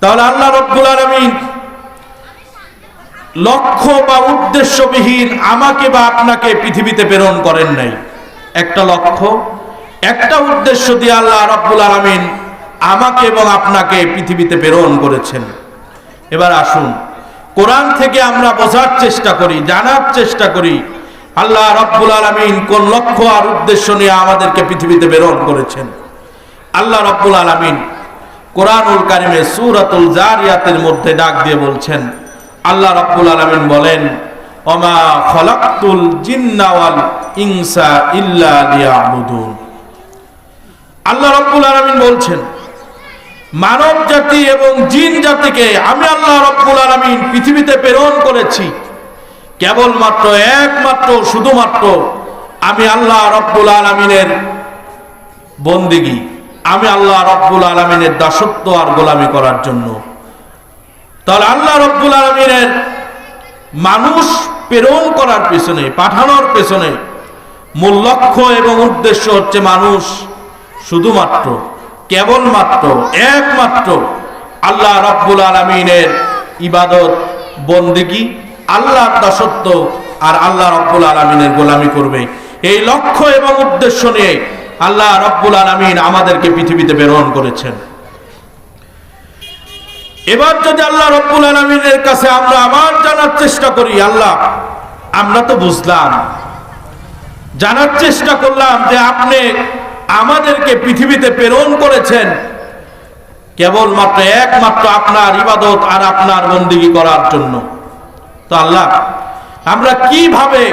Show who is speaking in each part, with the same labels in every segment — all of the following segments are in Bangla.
Speaker 1: তাহলে আল্লাহ রাব্বুল আলামিন লক্ষ্য বা উদ্দেশ্যবিহীন আমাকে বা আপনাকে পৃথিবীতে প্রেরণ করেন নাই। একটা লক্ষ্য, একটা উদ্দেশ্য দিয়ে আল্লাহ রাব্বুল আলামিন আমাকে এবং আপনাকে পৃথিবীতে প্রেরণ করেছেন। এবার আসুন কোরআন থেকে আমরা বোঝার চেষ্টা করি, জানার চেষ্টা করি আল্লাহ রাব্বুল আলামিন কোন লক্ষ্য আর উদ্দেশ্য নিয়ে আমাদেরকে পৃথিবীতে প্রেরণ করেছেন। আল্লাহ রাব্বুল আলামিন কোরআনুল কারিমে সূরাতুল জারিয়াতের মধ্যে ডাক দিয়ে বলছেন, আল্লাহ রাব্বুল আলামিন বলেন, ওমা খালাকতুল জিন্না ওয়াল ইনসা ইল্লা লিয়াবুদুন। আল্লাহ রাব্বুল আলামিন বলছেন, মানব জাতি এবং জিন জাতিকে আমি আল্লাহ রাব্বুল আলামিন পৃথিবীতে প্রেরণ করেছি কেবলমাত্র একমাত্র শুধুমাত্র আমি আল্লাহ রাব্বুল আলামিনের বন্দেগী, আমি আল্লাহ রাব্বুল আলামিনের দাসত্ব আর গোলামি করার জন্য। তাহলে আল্লাহ রাব্বুল আলামিনের মানুষ প্রেরণ করার পেছনে, পাঠানোর পেছনে মূল লক্ষ্য এবং উদ্দেশ্য হচ্ছে মানুষ শুধুমাত্র কেবলমাত্র একমাত্র আল্লাহ রাব্বুল আলামিনের ইবাদত বন্দেগী, আল্লাহর দাসত্ব আর আল্লাহ রাব্বুল আলামিনের গোলামি করবে। এই লক্ষ্য এবং উদ্দেশ্য নিয়ে আল্লাহ রাব্বুল আলামিন আমাদেরকে পৃথিবীতে প্রেরণ করেছেন। এবার যদি আল্লাহ রাব্বুল আলামিনের কাছে আমরা আবার জানার চেষ্টা করি, আল্লাহ আমরা তো বুঝলাম, জানার চেষ্টা করলাম যে আপনি আমাদেরকে পৃথিবীতে প্রেরণ করেছেন কেবলমাত্র একমাত্র আপনার ইবাদত আর আপনার বন্দেগী করার জন্য। তো আল্লাহ আমরা কিভাবে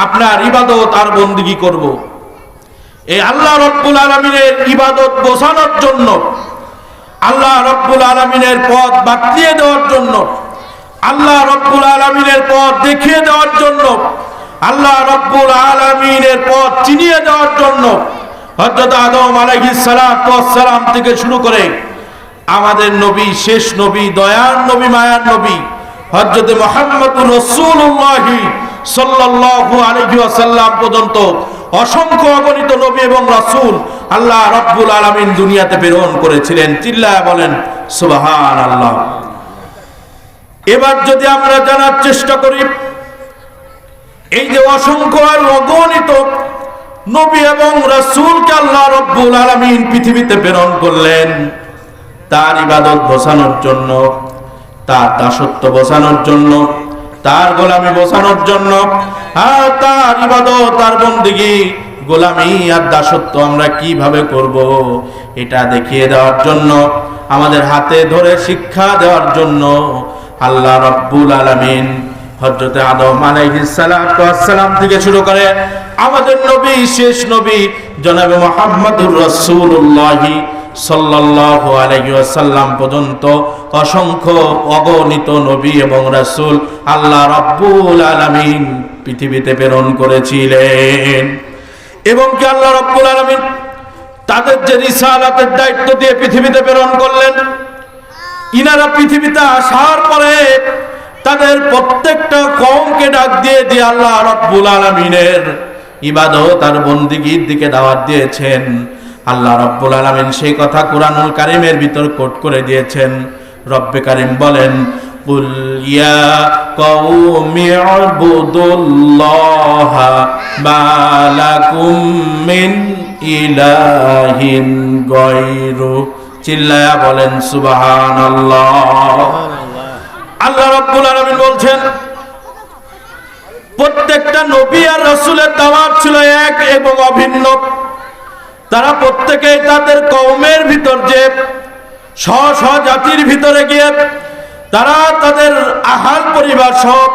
Speaker 1: আপনার ইবাদত আর বন্দেগী করব? এই আল্লাহ রাব্বুল আলামিনের ইবাদত বোঝানোর জন্য, আল্লাহ রাব্বুল আলামিনের পথ বাতলিয়ে দেওয়ার জন্য, আল্লাহ রাব্বুল আলামিনের পথ দেখিয়ে দেওয়ার জন্য, আল্লাহ রাব্বুল আলামিনের পথ চিনিয়ে দেওয়ার জন্য হযরত আদম আলাইহিস সালাতু ওয়াস সালাম থেকে শুরু করে আমাদের নবী, শেষ নবী, দয়ার নবী, মায়ার নবী হযরত মুহাম্মদুর রাসূলুল্লাহ সাল্লাল্লাহু আলাইহি ওয়াসাল্লাম পর্যন্ত অসংখ্য অগণিত নবী এবং রাসূল আল্লাহ রাব্বুল আলামিন দুনিয়াতে প্রেরণ করেছিলেন। চিল্লায়া বলেন সুবহানাল্লাহ। এবার যদি আমরা জানার চেষ্টা করি এই যে অসংখ্য আর অগণিত নবী এবং রাসূলকে আল্লাহ রাব্বুল আলামিন পৃথিবীতে প্রেরণ করলেন তার ইবাদত বোঝানোর জন্য, তার দাসত্ব বোঝানোর জন্য, তার গোলামি বোঝানোর জন্য, আর তার ইবাদত, তার বন্দেগী, গোলামি আর দাসত্ব আমরা কিভাবে করব এটা দেখিয়ে দেওয়ার জন্য, আমাদের হাতে ধরে শিক্ষা দেওয়ার জন্য আল্লাহ রাব্বুল আলামিন হযরত আদম আলাইহিস সালাতু ওয়াস সালাম থেকে শুরু করে আমাদের নবী, শেষ নবী জনাবে মুহাম্মদুর রাসূলুল্লাহ সাল্লাল্লাহু আলাইহি ওয়াসাল্লাম পর্যন্ত অসংখ্য অগণিত নবী এবং রাসূল আল্লাহ রাব্বুল আলামিন পৃথিবীতে প্রেরণ করেছিলেন। এবং কি আল্লাহ রাব্বুল আলামিন তাদের যে রিসালাতের দায়িত্ব দিয়ে পৃথিবীতে প্রেরণ করলেন, ইনারা পৃথিবীতে আসার পরে তাদের প্রত্যেকটা কওমকে ডাক দিয়ে আল্লাহ রাব্বুল আলামিনের ইবাদত আর বন্দেগীর দিকে দাওয়াত দিয়েছেন। আল্লাহ রাব্বুল আলামিন সেই কথা কুরআনুল কারীমের ভিতর কোট করে দিয়েছেন। রব্বে কারীম বলেন, কুল ইয়া কওমি ইউবুদুল্লাহা মা লাকুম মিন ইলাহিন গায়রু। চিল্লায়া বলেন সুবহানাল্লাহ। আল্লাহ রাব্বুল আলামিন বলছেন প্রত্যেকটা নবী আর রাসূলের দাওয়াত ছিল এক এবং অভিন্ন। তারা প্রত্যেকেই তাদের কওমের ভিতর যে স্ব জাতির ভিতরে গিয়ে তারা তাদের আহাল পরিবার সব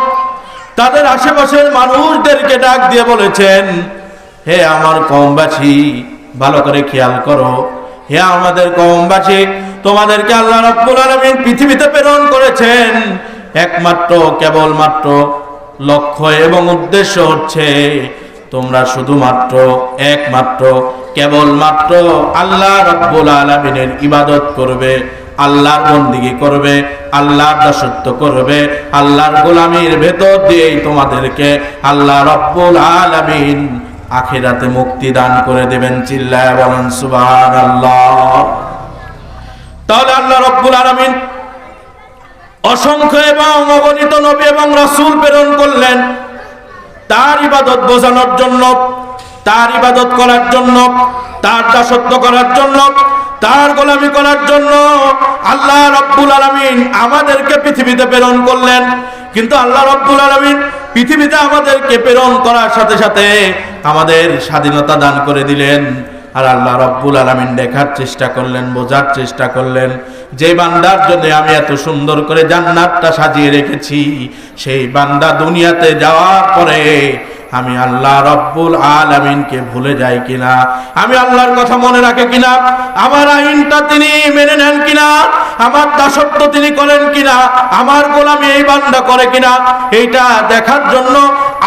Speaker 1: তাদের আশেপাশের মানুষদেরকে ডাক দিয়ে বলেছেন, হে আমার কওমবাসী ভালো করে খেয়াল করো, হে আমাদের কওমবাসী তোমাদেরকে আল্লাহ রাব্বুল আলামিন পৃথিবীতে প্রেরণ করেছেন একমাত্র কেবলমাত্র লক্ষ্য এবং উদ্দেশ্য হচ্ছে তোমরা শুধুমাত্র একমাত্র কেবলমাত্র আল্লাহ রাব্বুল আলামিনের ইবাদত করবে, আল্লাহর বন্দেগী করবে, আল্লাহর দাসত্ব করবে, আল্লাহর গোলামির ভেতর দিয়েই তোমাদেরকে আল্লাহ রাব্বুল আলামিন আখিরাতে মুক্তি দান করে দেবেন। চিল্লায়া বলেন সুবহানাল্লাহ। তাহলে আল্লাহ রাব্বুল আলামিন অসংখ্য এবং অগণিত নবী এবং রাসূল প্রেরণ করলেন তার ইবাদত বোঝানোর জন্য, তার ইবাদত করার জন্য, তার দাসত্ব করার জন্য, তার গোলামি করার জন্য আল্লাহ রাব্বুল আলামিন আমাদেরকে পৃথিবীতে প্রেরণ করলেন। কিন্তু আল্লাহ রাব্বুল আলামিন পৃথিবীতে আমাদেরকে প্রেরণ করার সাথে সাথে আমাদের স্বাধীনতা দান করে দিলেন। আর আল্লাহ রাব্বুল আলামিন দেখার চেষ্টা করলেন, বোঝার চেষ্টা করলেন, যে বান্দার জন্য আমি এত সুন্দর করে জান্নাতটা সাজিয়ে রেখেছি, সেই বান্দা দুনিয়াতে যাওয়ার পরে আমি আল্লাহ রাব্বুল আলামিনকে ভুলে যাই কিনা, আমি আল্লাহর কথা মনে রাখে কিনা, আমার আইনটা তিনি মেনে নেন কিনা, আমার দাসত্ব তিনি করেন কিনা, আমার গোলামি এই বান্দা করে কিনা, এইটা দেখার জন্য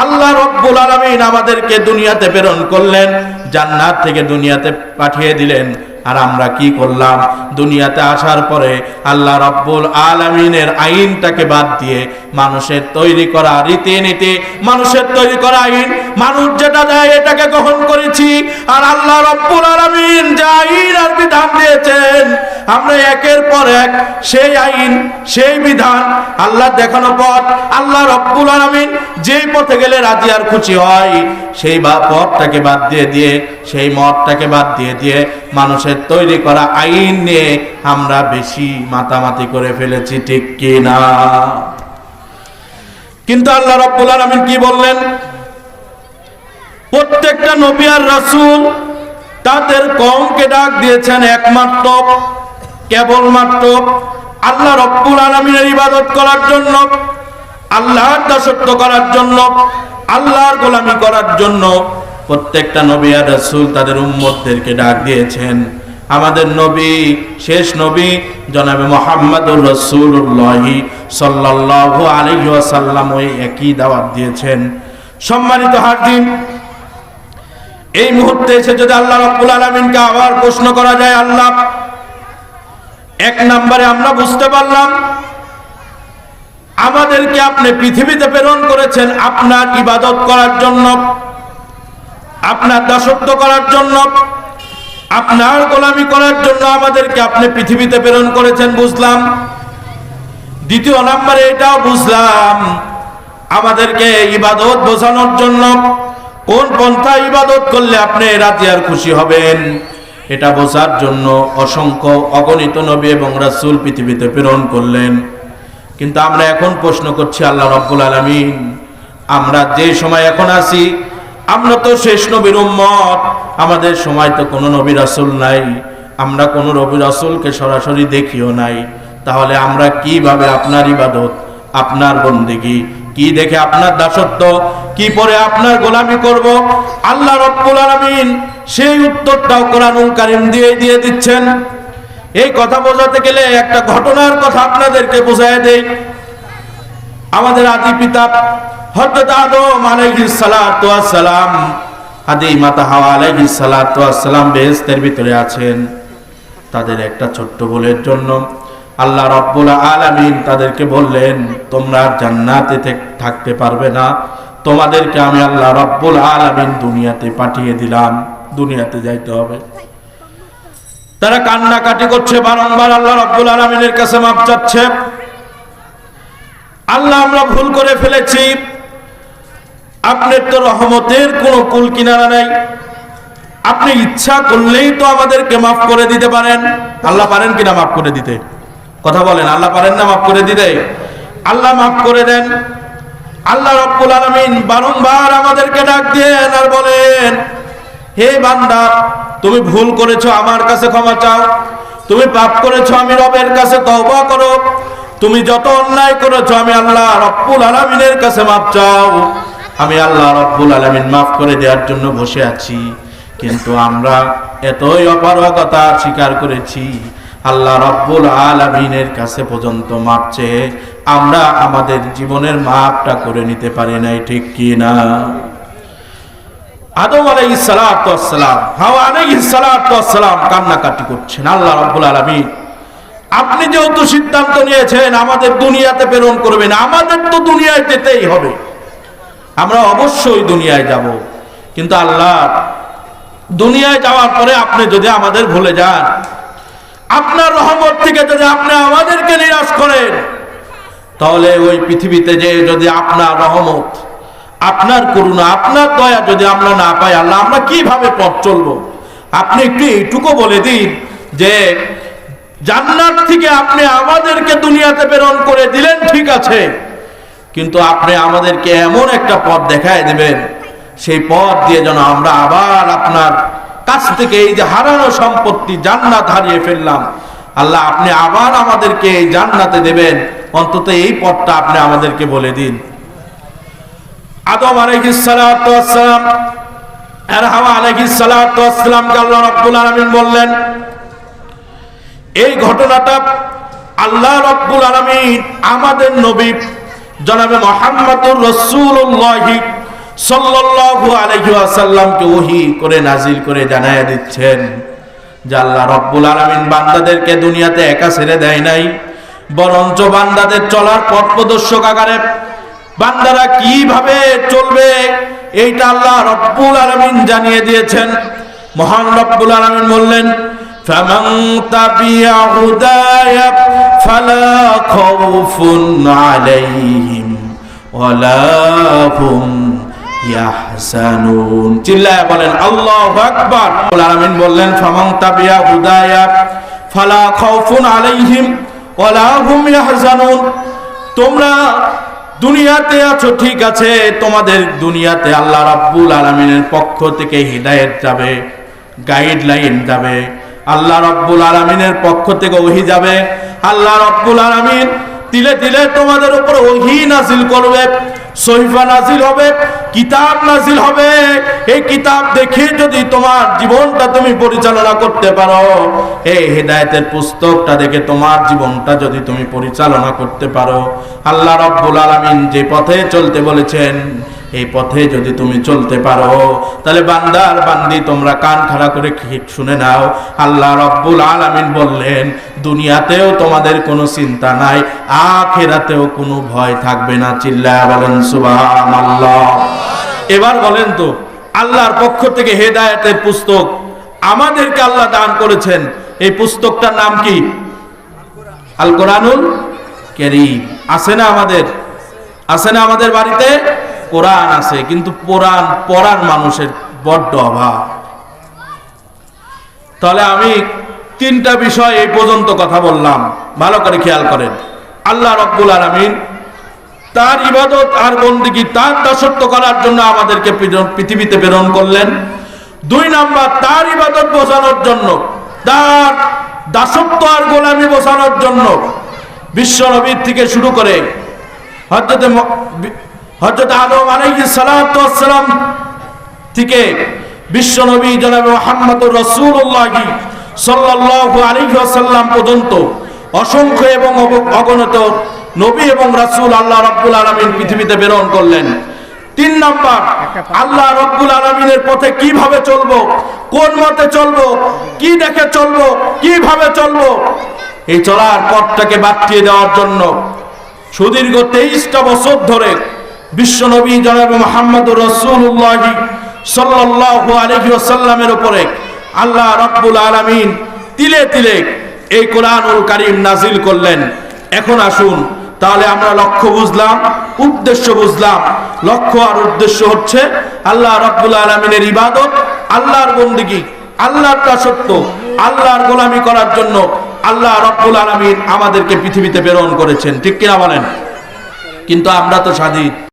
Speaker 1: আল্লাহ রাব্বুল আলামিন আমাদেরকে দুনিয়াতে প্রেরণ করলেন, জান্নাত থেকে দুনিয়াতে পাঠিয়ে দিলেন। আর আমরা কি করলাম? দুনিয়াতে আসার পরে আল্লাহ রাব্বুল আলামিনের আইনটাকে বাদ দিয়ে মানুষের তৈরি করা রীতিনীতি, মানুষের তৈরি করা আইন, মানুষ যেটা দেয় এটাকে গ্রহণ করেছি। আর আল্লাহ রাব্বুল আলামিন যে আইন আর বিধান দিয়েছেন, আমরা একের পর এক সেই আইন, সেই বিধান, আল্লাহ দেখানো পথ, আল্লাহ রাব্বুল আলামিন যেই পথে গেলে রাজি আর খুশি হয় সেই পথটাকে বাদ দিয়ে সেই মতটাকে বাদ দিয়ে মানুষের তৈরি করা আইন নিয়ে আমরা বেশি মাতামাতি করে ফেলেছি, ঠিক কি না? কিন্তু আল্লাহ রাব্বুল আলামিন কি বললেন? প্রত্যেকটা নবী আর রাসূল তাদের কওমকে ডাক দিয়েছেন একমাত্র কেবলমাত্র আল্লাহ রাব্বুল আলামিনের ইবাদত করার জন্য, আল্লাহর দাসত্ব করার জন্য, আল্লাহর গোলামি করার জন্য। প্রত্যেকটা নবী আর রাসূল তাদের উম্মতদেরকে ডাক দিয়েছেন। আমাদের নবী, শেষ নবী জনাবে মুহাম্মদুর রাসূলুল্লাহ সাল্লাল্লাহু আলাইহি ওয়াসাল্লাম ওই একই দাওয়াত দিয়েছেন। সম্মানিত হাজির, এই মুহূর্তে এসে যদি আল্লাহ রাব্বুল আলামিনকে আবার প্রশ্ন করা যায়, আল্লাহ, এক নম্বরে আমরা বুঝতে পারলাম আমাদেরকে আপনি পৃথিবীতে প্রেরণ করেছেন আপনার ইবাদত করার জন্য, আপনার দাসত্ব করার জন্য, আপনার গোলামি করার জন্য আমাদেরকে আপনি পৃথিবীতে প্রেরণ করেছেন, বুঝলাম। দ্বিতীয় নম্বরে এটাও বুঝলাম আমাদেরকে ইবাদত বোঝানোর জন্য, কোন পন্থা ইবাদত করলে আপনি রাজি আর খুশি হবেন, এটা বোঝার জন্য অসংখ্য অগণিত নবী এবং রাসূল পৃথিবীতে প্রেরণ করলেন। কিন্তু আমরা এখন প্রশ্ন করছি, আল্লাহ রাব্বুল আলামিন, আমরা যে সময় এখন আছি, আমরা তো শেষ নবীর উম্মত, আমাদের সময় তো কোনো নবী রাসূল নাই, আমরা কোনো নবী রাসূলকে সরাসরি দেখিও নাই। তাহলে আমরা কিভাবে আপনার ইবাদত, আপনার বন্দেগী, কি দেখে আপনার দাসত্ব, কি পরে আপনার গোলামি করব? আল্লাহ রাব্বুল আলামিন সেই উত্তরটাও কোরআনুল কারীম দিয়ে দিচ্ছেন। এই কথা বোঝাতে গেলে একটা ঘটনার কথা আপনাদেরকে বোঝায় দেই। আমাদের আদি পিতা হযরত আদম আলাইহিস সালাতু ওয়াস সালাম, আদি মাতা হাওয়া আলাইহিস সালাতু ওয়াস সালাম বেহেশতের ভিতরে আছেন। তাদের একটা ছোট্ট ভুলের জন্য আল্লাহ রাব্বুল আলামিন তাদেরকে বললেন, তোমরা জান্নাতে থাকতে পারবে না, তোমাদেরকে আমি আল্লাহ রাব্বুল আলামিন দুনিয়াতে পাঠিয়ে দিলাম, দুনিয়াতে যাইতে হবে। তারা কান্নাকাটি করছে, বারংবার আল্লাহ রাব্বুল আলামিনের কাছে মাপ চাচ্ছে, আল্লাহ আমরা ভুল করে ফেলেছি, আপনার তো রহমতের কোনো কুল কিনারা নাই, আপনি ইচ্ছা করলেই তো আমাদেরকে মাফ করে দিতে পারেন। আল্লাহ পারেন কিনা মাফ করে দিতে? কথা বলেন, আল্লাহ পারেন না মাফ করে দিতে? আল্লাহ মাফ করে দেন। আল্লাহ রাব্বুল আলামিন বারংবার আমাদেরকে ডাক দেন আর বলেন, হে বান্দা, তুমি ভুল করেছো, আমার কাছে ক্ষমা চাও, তুমি পাপ করেছো, আমি রবের কাছে তওবা করো, তুমি যত অন্যায় করেছো আমি আল্লাহ রাব্বুল আলামিনের কাছে মাফ চাও, আমি আল্লাহ রাব্বুল আলামিন মাফ করে দেওয়ার জন্য বসে আছি। কিন্তু আমরা এতই অপারগতা স্বীকার করেছি, আল্লাহ রাব্বুল আলামিনের কাছে পর্যন্ত মাপ চেয়ে আমরা আমাদের জীবনের মাপটা করে নিতে পারি নাই, ঠিক কি না? আদম আলাইহিস সালাতু ওয়াস সালাম, হাওয়া আলাইহিস সালাতু ওয়াস সালাম কান্নাকাটি করছেন, আল্লাহ রাব্বুল আলামিন, আপনি যেহেতু সিদ্ধান্ত নিয়েছেন আমাদের দুনিয়াতে প্রেরণ করবেন, আমাদের তো দুনিয়ায় যেতেই হবে, আমরা অবশ্যই দুনিয়ায় যাব। কিন্তু আল্লাহ, দুনিয়ায় যাওয়ার পরে আপনি যদি আমাদের ভুলে যান, আপনার রহমত থেকে যদি আপনি আমাদেরকে নিরাশ করেন, তাহলে ওই পৃথিবীতে যে যদি আপনার রহমত, আপনার করুণা, আপনার দয়া যদি আমরা না পাই আল্লাহ, আমরা কিভাবে পথ চলবো? আপনি একটু এইটুকু বলে দিন যে জান্নাত থেকে আপনি আমাদেরকে দুনিয়াতে প্রেরণ করে দিলেন, ঠিক আছে, কিন্তু আপনি আমাদেরকে এমন একটা পথ দেখায় দিবেন, সেই পথ দিয়ে যেন আমরা আবার আপনার কাছ থেকে এই যে হারানো সম্পত্তি জান্নাত হারিয়ে ফেললাম, আল্লাহ আপনি আবার আমাদেরকে এই জান্নাতে দেবেন, অন্তত এই পথটা আপনি আমাদেরকে বলে দিন। আদম আলাইহিস সালাতু ওয়াস সালাম আর হাওয়া আলাইহিস সালাতু ওয়াস সালামকে আল্লাহ রাব্বুল আলামিন বললেন, এই ঘটনাটা আল্লাহ রাব্বুল আলামিন আমাদের নবী জনাবে মুহাম্মদুর রাসূলুল্লাহ সাল্লাল্লাহু আলাইহি ওয়াসাল্লামকে ওহী করে নাজিল করে জানায়া দিচ্ছেন যে আল্লাহ রাব্বুল আলামিন বান্দাদেরকে দুনিয়াতে একা ছেড়ে দেয় নাই, বরঞ্চ বান্দাদের চলার পথ প্রদর্শক আকারে বান্দারা কিভাবে চলবে এইটা আল্লাহ রাব্বুল আলামিন জানিয়ে দিয়েছেন। মহান রাব্বুল আলামিন বললেন, ফামান তাবিয়া হুদায়া ফালা খাউফুন আলাইহিম ওয়ালা হুম ইয়াহজানুন। চিল্লায়া বলেন আল্লাহু আকবার। রাব্বুল আলামিন বললেন, ফামান তাবিয়া হুদায়া ফালা খাউফুন আলাইহিম ওয়ালা হুম ইয়াহজানুন। তোমরা দুনিয়াতে আছো, ঠিক আছে, তোমাদের দুনিয়াতে আল্লাহ রাব্বুল আলামিনের পক্ষ থেকে হিদায়াত যাবে, গাইডলাইন যাবে, আল্লাহ রাব্বুল আলামিনের পক্ষ থেকে ওহী যাবে। আল্লাহ রাব্বুল আলামিন তিলে তিলে তোমাদের উপর ওহী নাজিল করবে, সহিফা নাজিল হবে, কিতাব নাজিল হবে। এই কিতাব দেখে যদি তোমার জীবনটা তুমি পরিচালনা করতে পারো, এই হেদায়েতের পুস্তকটা দেখে তোমার জীবনটা যদি তুমি পরিচালনা করতে পারো, আল্লাহ রাব্বুল আলামিন যে পথে চলতে বলেছেন এই পথে যদি তুমি চলতে পারো, তাহলে বান্দার বান্দি তোমরা কান খাড়া করে শুনে নাও, আল্লাহ রাব্বুল আলামিন বললেন দুনিয়াতেও তোমাদের কোনো চিন্তা নাই, আখিরাতেও কোনো ভয় থাকবে না। চিল্লায়া বলেন সুবহানাল্লাহ। এবার বলেন তো, আল্লাহর পক্ষ থেকে হেদায়েতের পুস্তক আমাদেরকে আল্লাহ দান করেছেন, এই পুস্তকটার নাম কি? আল কোরআনুল কারীম। আছে না আমাদের? আছে না আমাদের বাড়িতে? কোরআন আছে, কিন্তু কোরআন পড়ার মানুষের বড্ড অভাব। তাহলে আমি তিনটা বিষয় এই পর্যন্ত কথা বললাম, ভালো করে খেয়াল করেন। আল্লাহ রাব্বুল আলামিন তার ইবাদত আর বন্দেগী, তার দাসত্ব করার জন্য আমাদেরকে পৃথিবীতে প্রেরণ করলেন। 2 নাম্বার, তার ইবাদত বোঝানোর জন্য, তার দাসত্ব আর গোলামি বোঝানোর জন্য বিশ্ব নবীর থেকে শুরু করে হযরত আদম আলাইহিস সালাতু ওয়াস সালাম থেকে বিশ্ব নবী জনাবে মুহাম্মদুর রাসূলুল্লাহ সাল্লাল্লাহু আলাইহি ওয়াসাল্লাম পর্যন্ত অসংখ্য এবং অগণিত নবী এবং রাসূল আল্লাহ রাব্বুল আলামিন পৃথিবীতে প্রেরণ করলেন। 3 নাম্বার, আল্লাহ রাব্বুল আলামিনের পথে কিভাবে চলবো, কোন মতে চলবো, কি দেখে চলবো, কিভাবে চলবো, এই চলার পথটাকে বাতলিয়ে দেওয়ার জন্য সুদীর্ঘ 23টা বছর ধরে বিশ্ব নবী জনাবে মুহাম্মদুর রাসূলুল্লাহ সাল্লাল্লাহু আলাইহি ওয়াসাল্লামের উপরে আল্লাহ রাব্বুল আলামিন তিলে তিলে এই কোরআনুল কারীম নাজিল করলেন। এখন আসুন, তাহলে আমরা লক্ষ্য বুঝলাম, উদ্দেশ্য বুঝলাম। লক্ষ্য আর উদ্দেশ্য হচ্ছে আল্লাহ রাব্বুল আলামিনের ইবাদত, আল্লাহর বন্দেগী, আল্লাহর দাসত্ব, আল্লাহর গোলামি করার জন্য আল্লাহ রাব্বুল আলামিন আমাদেরকে পৃথিবীতে প্রেরণ করেছেন, ঠিক কিনা বলেন? কিন্তু আমরা তো স্বাধীন।